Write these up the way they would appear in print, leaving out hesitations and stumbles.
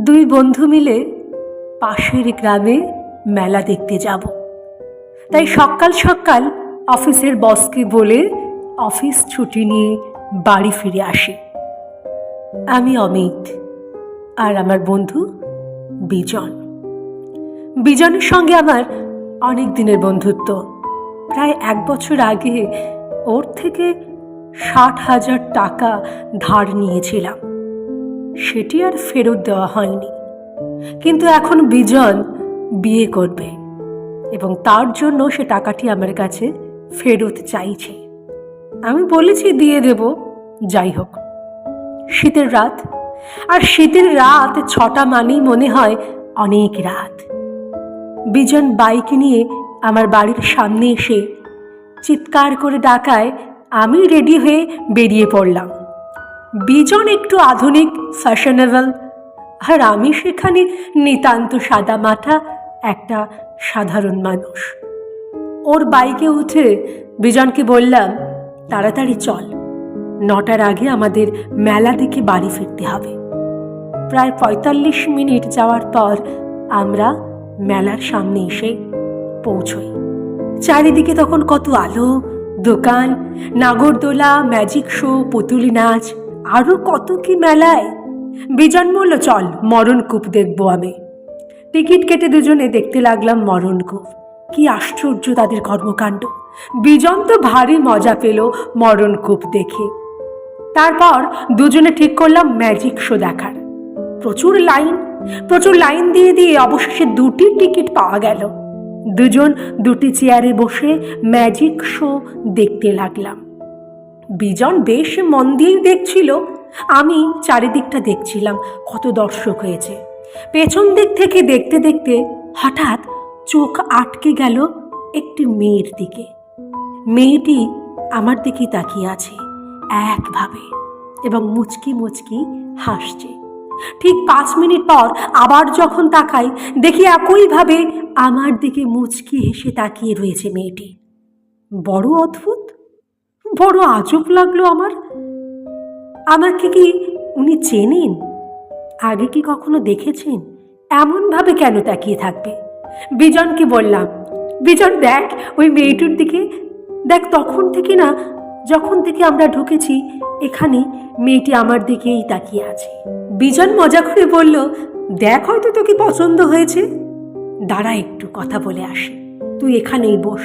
দুই বন্ধু মিলে পাশের গ্রামে মেলা দেখতে যাব। তাই সকাল সকাল অফিসের বসকে বলে অফিস ছুটি নিয়ে বাড়ি ফিরে আসি। আমি অমিত আর আমার বন্ধু বিজন। বিজনের সঙ্গে আমার অনেক দিনের বন্ধুত্ব। প্রায় 1 বছর আগে ওর থেকে 60,000 টাকা ধার নিয়েছিলাম, সেটি আর ফেরত দেওয়া হয়নি। কিন্তু এখন বিজন বিয়ে করবে এবং তার জন্য সে টাকাটি আমার কাছে ফেরত চাইছে। আমি বলেছি দিয়ে দেব। যাই হোক, শীতের রাত, আর শীতের রাত 6টা মানেই মনে হয় অনেক রাত। বিজন বাইক নিয়ে আমার বাড়ির সামনে এসে চিৎকার করে ডাকায় আমি রেডি হয়ে বেরিয়ে পড়লাম। বিজন একটু আধুনিক, ফ্যাশনেবল, আর আমি সেখানে নিতান্ত সাদা মাথা একটা সাধারণ মানুষ। ওর বাইকে উঠে বিজনকে বললাম, তাড়াতাড়ি চল, 9টার আগে আমাদের মেলা দেখে বাড়ি ফিরতে হবে। প্রায় 45 মিনিট যাওয়ার পর আমরা মেলার সামনে এসে পৌঁছই। চারিদিকে তখন কত আলো, দোকান, নাগরদোলা, ম্যাজিক শো, পুতুলি নাচ, আরো কত কি মেলায়। বিজন বলল, চল মরণকূপ দেখবো। আমি টিকিট কেটে দুজনে দেখতে লাগলাম মরণকূপ। কি আশ্চর্য তাদের কর্মকাণ্ড! বিজন তো ভারী মজা পেল মরণকূপ দেখে। তারপর দুজনে ঠিক করলাম ম্যাজিক শো দেখার। প্রচুর লাইন দিয়ে অবশেষে 2টি টিকিট পাওয়া গেল। দুজন 2টি চেয়ারে বসে ম্যাজিক শো দেখতে লাগলাম। বিজন বেশ মন দিয়েই দেখছিল, আমি চারিদিকটা দেখছিলাম কত দর্শক হয়েছে। পেছন দিক থেকে দেখতে দেখতে হঠাৎ চোখ আটকে গেল একটি মেয়ের দিকে। মেয়েটি আমার দিকে তাকিয়ে আছে একভাবে এবং মুচকি মুচকি হাসছে। ঠিক 5 মিনিট পর আবার যখন তাকাই, দেখি একইভাবে আমার দিকে মুচকি হেসে তাকিয়ে রয়েছে মেয়েটি। বড় অদ্ভুত, বড় আজব লাগলো আমার। আমাকে কি উনি চেনেন? আগে কি কখনো দেখেছেন? এমনভাবে কেন তাকিয়ে থাকবে? বিজনকে বললাম, বিজন দেখ ওই মেয়েটির দিকে দেখ। যখন থেকে আমরা ঢুকেছি এখানে মেয়েটি আমার দিকেই তাকিয়ে আছে। বিজন মজা করে বলল, দেখ হয়তো তোকে পছন্দ হয়েছে। দাঁড়া, একটু কথা বলে আসি, তুই এখানেই বস।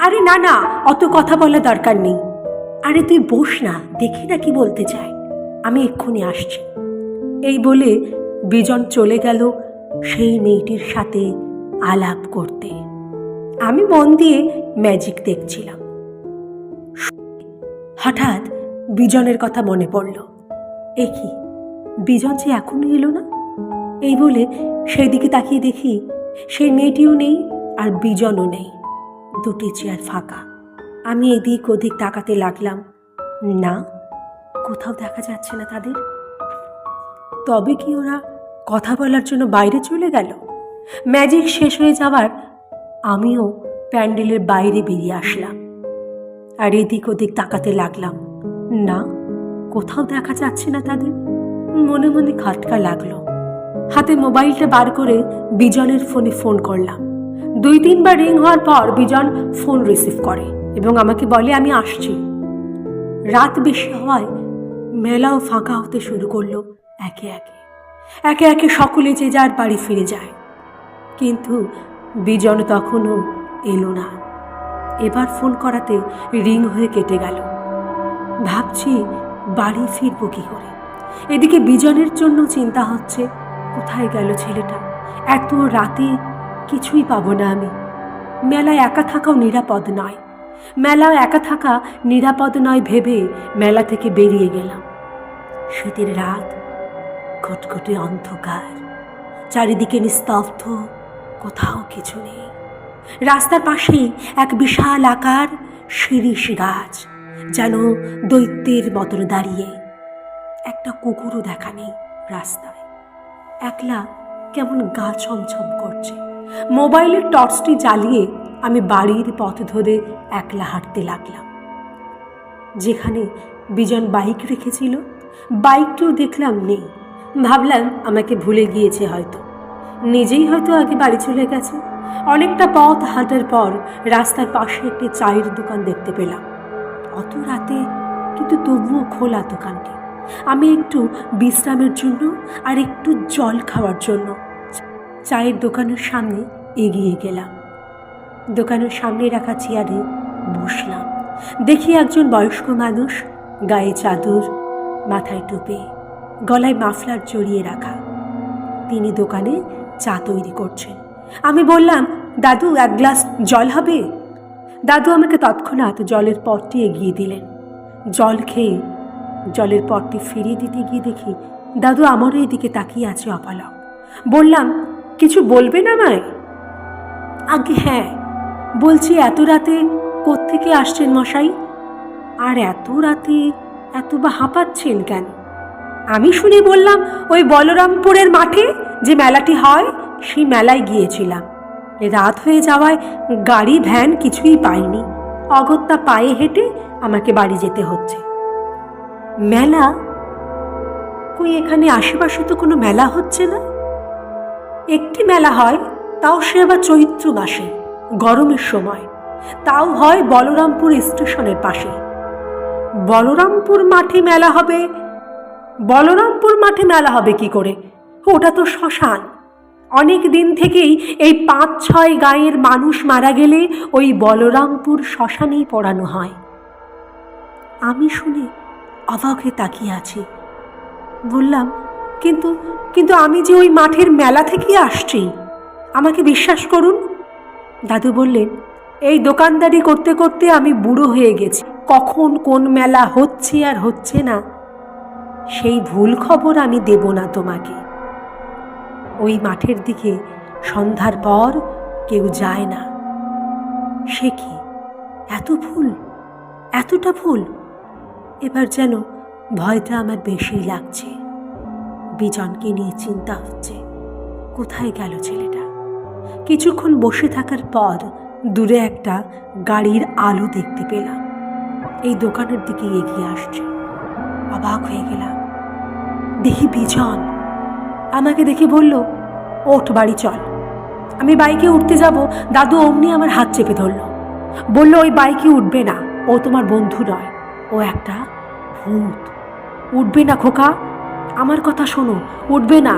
আরে না, অত কথা বলা দরকার নেই। আরে তুই বস না, দেখি না কি বলতে চায়, আমি এক্ষুনি আসছি। এই বলে বিজন চলে গেল সেই মেয়েটির সাথে আলাপ করতে। আমি মন দিয়ে ম্যাজিক দেখছিলাম। হঠাৎ বিজনের কথা মনে পড়ল। এ কি, বিজন যে এখনই এলো না? এই বলে সেই দিকে তাকিয়ে দেখি সেই মেয়েটিও নেই আর বিজনও নেই। 2টি চেয়ার ফাঁকা। আমি এদিক ওদিক তাকাতে লাগলাম, না, কোথাও দেখা যাচ্ছে না তাদের। তবে কি ওরা কথা বলার জন্য বাইরে চলে গেল? ম্যাজিক শেষ হয়ে যাওয়ার আমিও প্যান্ডেলের বাইরে বেরিয়ে আসলাম আর এদিক ওদিক তাকাতে লাগলাম, না, কোথাও দেখা যাচ্ছে না তাদের। মনে মনে খটকা লাগলো। হাতে মোবাইলটা বার করে বিজনের ফোনে ফোন করলাম। 2-3 বার রিং হওয়ার পর বিজন ফোন রিসিভ করে এবং আমাকে বলে, আমি আসছি। রাত বেশি হওয়ায় মেলাও ফাঁকা হতে শুরু করলো। একে একে সকলে যে যার বাড়ি ফিরে যায়, কিন্তু বিজন তখনও এলো না। এবার ফোন করাতে রিং হয়ে কেটে গেল। ভাবছি বাড়ি ফিরবো কি করে। এদিকে বিজনের জন্য চিন্তা হচ্ছে, কোথায় গেল ছেলেটা? এত রাতে কিছুই পাবো না আমি। মেলায় একা থাকাও নিরাপদ নয় ভেবে মেলা থেকে বেরিয়ে গেলাম। শীতের রাত, ঘটঘটে অন্ধকার, চারিদিকে নিস্তব্ধ, কোথাও কিছু নেই। রাস্তার পাশে এক বিশাল আকার শিরীষ গাছ, যেন দৈত্যের মতন দাঁড়িয়ে। একটা কুকুরও দেখা নেই রাস্তায়। একলা কেমন গা ছমছম করছে। মোবাইলের টর্চটি জ্বালিয়ে আমি বাড়ির পথ ধরে একলা হাঁটতে লাগলাম। যেখানে বিজন বাইক রেখেছিল, বাইকটিও দেখলাম নেই। ভাবলাম আমাকে ভুলে গিয়েছে হয়তো, নিজেই হয়তো আগে বাড়ি চলে গেছে। অনেকটা পথ হাঁটার পর রাস্তার পাশে একটি চায়ের দোকান দেখতে পেলাম। অত রাতে কিন্তু তবুও খোলা দোকানটি। আমি একটু বিশ্রামের জন্য আর একটু জল খাওয়ার জন্য চায়ের দোকানের সামনে এগিয়ে গেলাম। দোকানের সামনে রাখা চেয়ারে বসলাম। দেখি একজন বয়স্ক মানুষ, গায়ে চাদর, মাথায় টুপি, গলায় মাফলার জড়িয়ে রাখা। তিনি দোকানে চা তৈরি করছেন। আমি বললাম, দাদু এক গ্লাস জল হবে? দাদু আমাকে তৎক্ষণাৎ জলের পটটি এগিয়ে দিলেন। জল খেয়ে জলের পটটি ফিরিয়ে দিতে গিয়ে দেখি দাদু আমারও এদিকে তাকিয়ে আছে অপালক। বললাম, কিছু বলবেন আমায়? আগে হ্যাঁ, বলছি এত রাতে কোত্থেকে আসছেন মশাই? আর এত রাতে এত বা হাঁপাচ্ছেন কেন? আমি শুনে বললাম, ওই বলরামপুরের মাঠে যে মেলাটি হয় সেই মেলায় গিয়েছিলাম। রাত হয়ে যাওয়ায় গাড়ি ভ্যান কিছুই পাইনি, অগত্যা পায়ে হেঁটে আমাকে বাড়ি যেতে হচ্ছে। মেলা? কই এখানে আশেপাশে তো কোনো মেলা হচ্ছে না। একটি মেলা হয়, তাও সে আবার চৈত্র মাসে, গরমের সময়। তাও হয় বলরামপুর স্টেশনের পাশে। বলরামপুর মাঠে মেলা হবে? বলরামপুর মাঠে মেলা হবে কি করে? ওটা তো শ্মশান। অনেক দিন থেকেই এই 5-6 গাঁয়ের মানুষ মারা গেলে ওই বলরামপুর শ্মশানেই পড়ানো হয়। আমি শুনে অবাক হয়ে তাকিয়ে আছি। বললাম, কিন্তু কিন্তু আমি যে ওই মাঠের মেলা থেকে আসছি, আমাকে বিশ্বাস করুন। দাদু বললেন, এই দোকানদারি করতে করতে আমি বুড়ো হয়ে গেছি। কখন কোন মেলা হচ্ছে আর হচ্ছে না সেই ভুল খবর আমি দেব না তোমাকে। ওই মাঠের দিকে সন্ধ্যার পর কেউ যায় না। সে কি এত ভুল, এতটা ভুল? এবার যেন ভয়টা আমার বেশি লাগছে। বিজনকে নিয়ে চিন্তা হচ্ছে, কোথায় গেল ছেলেটা। কিছুক্ষণ বসে থাকার পর দূরে একটা গাড়ির আলো দেখতে পেলাম, এই দোকানের দিকে এগিয়ে আসছে। অবাক হয়ে গেলাম, দেখি বিজন। আমাকে দেখে বলল, ওঠ বাড়ি চল। আমি বাইকে উঠতে যাব, দাদু অমনি আমার হাত চেপে ধরল। বলল, ওই বাইকে উঠবে না, ও তোমার বন্ধু নয়, ও একটা ভূত। উঠবে না খোকা, আমার কথা শোনো, উঠবে না।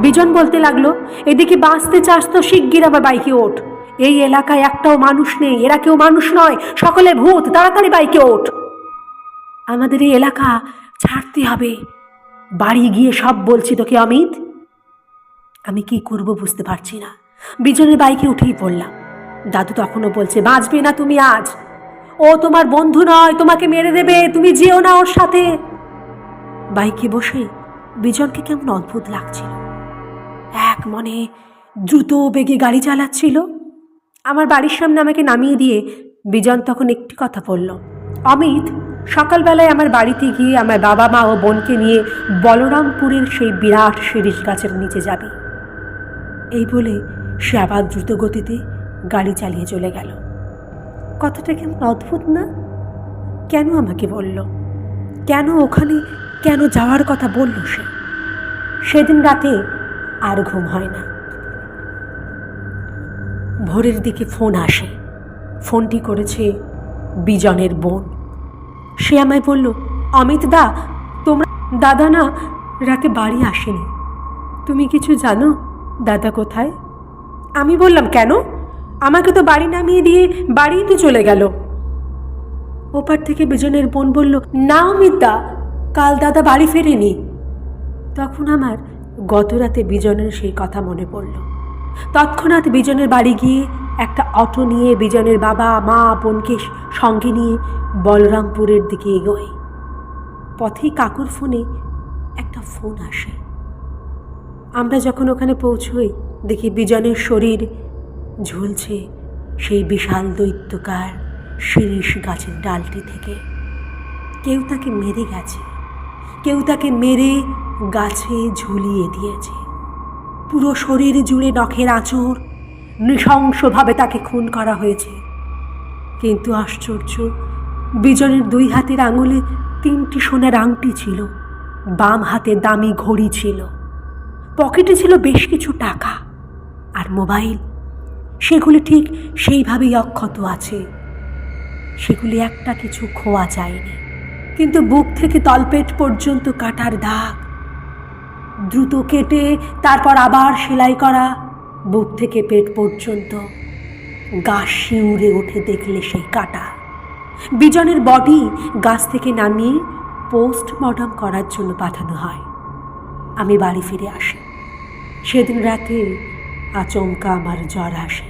বিজন বলতে লাগলো, এদিকে বাঁচতে চাস তো শিগগির আমার বাইকে ওঠ। এই এলাকায় একটাও মানুষ নেই, এরা কেউ মানুষ নয়, সকলে ভূত, তাড়াতাড়ি বাইকে ওঠ। আমাদের এই এলাকা ছাড়তে হবে, বাড়ি গিয়ে সব বলছি তোকে অমিত। আমি কি করব বুঝতে পারছি না। বিজনের বাইকে উঠেই পড়লাম। দাদু তখনও বলছে, বাঁচবে না তুমি আজ, ও তোমার বন্ধু নয়, তোমাকে মেরে দেবে, তুমি যেও না ওর সাথে। বাইকে বসে বিজনকে কেমন অদ্ভুত লাগছিল। এক মনে দ্রুত বেগে গাড়ি চালাচ্ছিল। আমার বাড়ির সামনে আমাকে নামিয়ে দিয়ে বিজন তখন একটি কথা বলল, অমিত, সকালবেলায় আমার বাড়িতে গিয়ে আমার বাবা মা ও বোনকে নিয়ে বলরামপুরের সেই বিরাট শিরীষ গাছের নিচে যাবে। এই বলে সে আবার দ্রুত গতিতে গাড়ি চালিয়ে চলে গেল। কথাটা কেমন অদ্ভুত না? কেন আমাকে বলল? কেন ওখানে, কেন যাওয়ার কথা বলল সে? সেদিন রাতে আর ঘুম হয় না। ভোরের দিকে ফোন আসে। ফোনটি করেছে বিজনের বোন। সে আমায় বলল, অমিত দা, তোমরা দাদা না রাতে বাড়ি আসেনি, তুমি কিছু জানো দাদা কোথায়? আমি বললাম, কেন? আমাকে তো বাড়ি নামিয়ে দিয়ে বাড়িই তো চলে গেল। ওপার থেকে বিজনের বোন বলল, না অমিত দা, কাল দাদা বাড়ি ফেরেনি। তখন আমার গত রাতে বিজনের সেই কথা মনে পড়ল। তৎক্ষণাৎ বিজনের বাড়ি গিয়ে একটা অটো নিয়ে বিজনের বাবা মা বোনকে সঙ্গে নিয়ে বলরামপুরের দিকে এগোই। পথেই কাকুর ফোনে একটা ফোন আসে। আমরা যখন ওখানে পৌঁছই দেখি বিজনের শরীর ঝুলছে সেই বিশাল দৈত্যকার শিরীষ গাছের ডালটি থেকে। কেউ তাকে মেরে গেছে, কেউ তাকে মেরে গাছে ঝুলিয়ে দিয়েছে। পুরো শরীর জুড়ে নখের আঁচড়, নৃশংসভাবে তাকে খুন করা হয়েছে। কিন্তু আশ্চর্য, বিজনের 2 হাতের আঙুলে 3টি সোনার আংটি ছিল, বাম হাতে দামি ঘড়ি ছিল। পকেটে ছিল বেশ কিছু টাকা আর মোবাইল। সেগুলি ঠিক সেইভাবেই অক্ষত আছে, সেগুলি একটা কিছু খোয়া যায়নি। কিন্তু বুক থেকে তলপেট পর্যন্ত কাটার দাগ, দ্রুত কেটে তারপর আবার সেলাই করা, বুক থেকে পেট পর্যন্ত। গা শিউরে ওঠে দেখলে সেই কাটা। বিজনের বডি গাছ থেকে নামিয়ে পোস্টমর্টম করার জন্য পাঠানো হয়। আমি বাড়ি ফিরে আসি। সেদিন রাতে আচমকা আমার জ্বর আসে।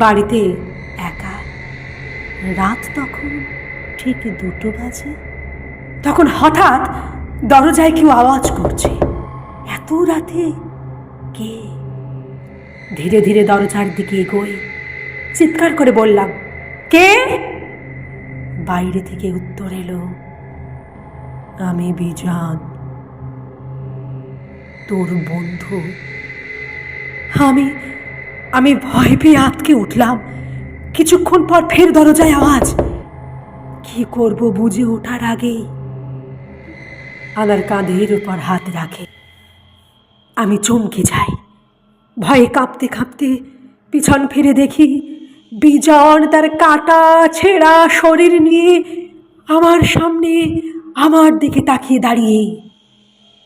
বাড়িতে একা। রাত তখন ঠিক 2টো বাজে। তখন হঠাৎ দরজায় কেউ আওয়াজ করছে। এত রাতে কে? ধীরে ধীরে দরজার দিকে এগোই, চিৎকার করে বললাম, কে? বাইরে থেকে উত্তর এলো, আমি বিজন, তোর বন্ধু। আমি ভয় পেয়ে আঁতকে উঠলাম। কিছুক্ষণ পর ফের দরজায় আওয়াজ। কি করব বুঝে ওঠার আগেই আমার কাঁধের উপর হাত রাখে। আমি চমকে যাই। ভয়ে কাঁপতে কাঁপতে পিছন ফিরে দেখি বিজন তার কাটা ছেঁড়া শরীর নিয়ে আমার সামনে আমার দিকে তাকিয়ে দাঁড়িয়ে।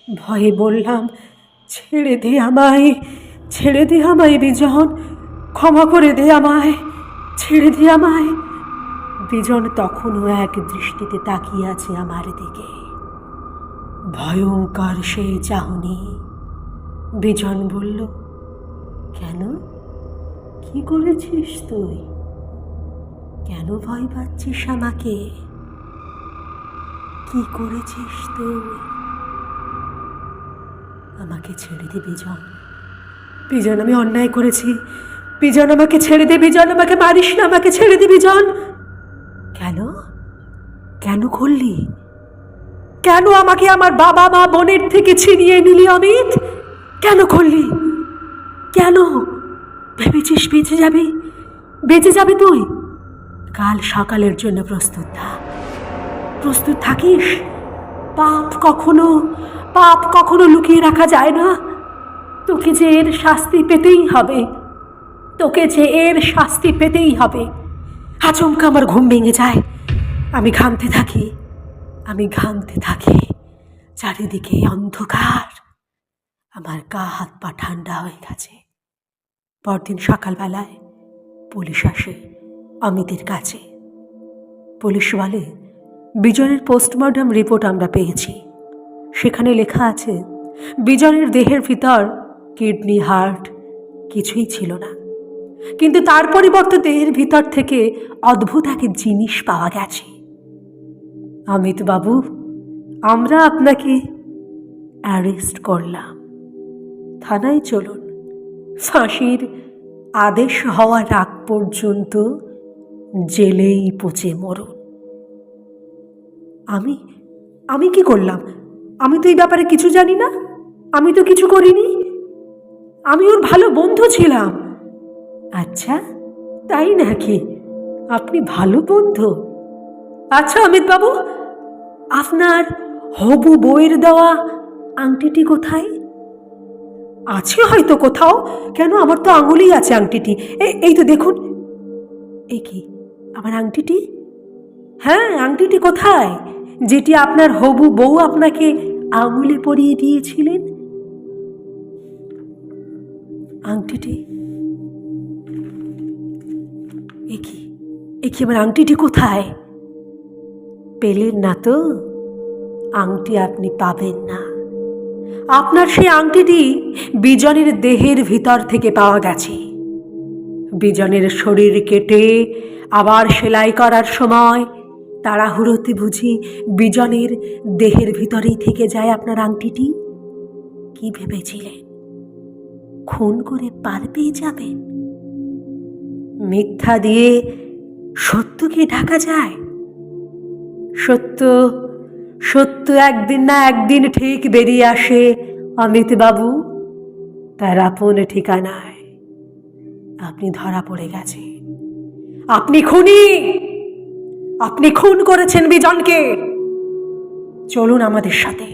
ভয়ে বললাম, ছেড়ে দে আমায়, ছেড়ে দে আমায় বিজন, ক্ষমা করে দে আমায়, ছেড়ে দে আমায়। বিজন তখনও এক দৃষ্টিতে তাকিয়ে আছে আমার দিকে, ভয়ঙ্কর সেই চাহনি। বিজন বলল, কেন? কি করেছিস তুই? কেন ভয় পাচ্ছিস আমাকে? কি করেছিস তুই? আমাকে ছেড়ে দে বিজন। বিজন, আমি অন্যায় করেছি। বিজন, আমাকে ছেড়ে দে। বিজন, আমাকে মারিস না, আমাকে ছেড়ে দে বিজন। কেন? কেন করলি? কেন আমাকে আমার বাবা মা বোনের থেকে ছিনিয়ে নিলি অমিত? কেন করলি? কেন? ভেবেছিস বেঁচে যাবে? বেঁচে যাবে তুই? কাল সকালের জন্য প্রস্তুত থাক। প্রস্তুত থাকিস। পাপ কখনো লুকিয়ে রাখা যায় না। তোকে যে এর শাস্তি পেতেই হবে, তোকে যে এর শাস্তি পেতেই হবে। আচমকা আমার ঘুম ভেঙে যায়। আমি ঘামতে থাকি। চারিদিকে অন্ধকার। আমার গা হাত পা ঠান্ডা হয়ে গেছে। পরদিন সকালবেলায় পুলিশ আসে অমিতের কাছে। পুলিশ বলে, বিজনের পোস্টমর্টম রিপোর্ট আমরা পেয়েছি। সেখানে লেখা আছে বিজনের দেহের ভিতর কিডনি, হার্ট কিছুই ছিল না, কিন্তু তার পরিবর্তে দেহের ভিতর থেকে অদ্ভুত এক জিনিস পাওয়া গেছে। অমিত বাবু, আমরা আপনাকে অ্যারেস্ট করলাম। থানায় চলুন, ফাঁসির আদেশ হওয়ার আগ পর্যন্ত জেলেই পচে মরুন। আমি কি করলাম? আমি তো এই ব্যাপারে কিছু জানি না। আমি তো কিছু করিনি। আমি ওর ভালো বন্ধু ছিলাম। আচ্ছা, তাই নাকি? আপনি ভালো বন্ধু? আচ্ছা অমিত বাবু, আপনার হবু বউয়ের দেওয়া আংটিটি কোথায়? আছে হয়তো কোথাও। কেন, আমার তো আঙুলেই আছে আংটিটি। এই তো দেখুন। এ কি, আমার আংটিটি? হ্যাঁ, আংটিটি কোথায়? যেটি আপনার হবু বউ আপনাকে আঙুলে পরিয়ে দিয়েছিলেন। আংটিটি? এ কি আমার আংটিটি কোথায়? পেলেন না তো? আংটি আপনি পাবেন না। আপনার সেই আংটিটি বিজনের দেহের ভিতর থেকে পাওয়া গেছে। বিজনের শরীর কেটে আবার সেলাই করার সময় তাড়াহুড়োতে বুঝি বিজনের দেহের ভিতরেই থেকে যায় আপনার আংটিটি। কি ভেবেছিলেন খুন করে পার পেয়ে যাবেন? মিথ্যা দিয়ে সত্যকে ঢাকা যায়? সত্য একদিন না একদিন ঠিক বেরিয়ে আসে অমিত বাবু। তার আপন ঠিকানায় আপনি ধরা পড়ে গেছে। আপনি খুনি। আপনি খুন করেছেন বিজনকে। চলুন আমাদের সাথে।